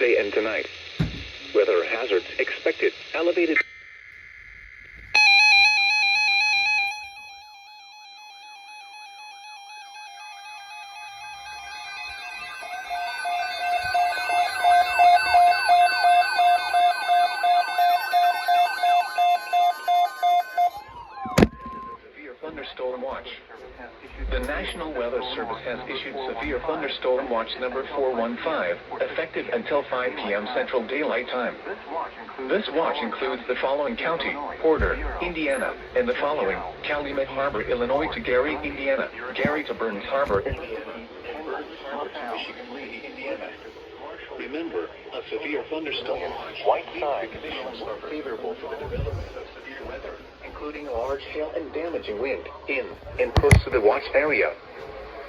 Day and tonight. Weather hazards expected. Elevated. Severe thunderstorm watch. The National Weather Service has issued severe thunderstorm watch number 415, effective until 5 p.m. Central Daylight Time. This watch includes the following county: Porter, Indiana, and the following: Calumet Harbor, Illinois to Gary, Indiana, Gary to Burns Harbor, Indiana, Burns Harbor to Michigan Lake, Indiana. Remember, a severe thunderstorm white side conditions are favorable for the development of severe weather, including large hail and damaging wind in and close to the watch area.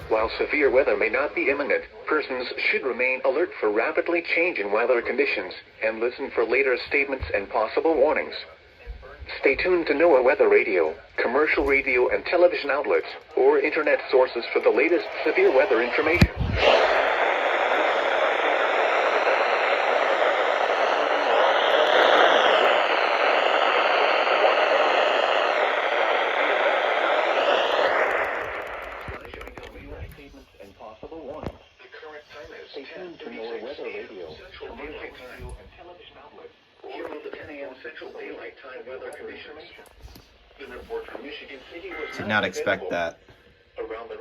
While severe weather may not be imminent, persons should remain alert for rapidly changing weather conditions and listen for later statements and possible warnings. Stay tuned to NOAA Weather Radio, commercial radio and television outlets, or internet sources for the latest severe weather information. Stay tuned to NOAA Weather Radio, commercial radio and television outlets, or the 10 a.m. Central Daylight Time weather conditions. The report from Michigan City was Did not expect that. around the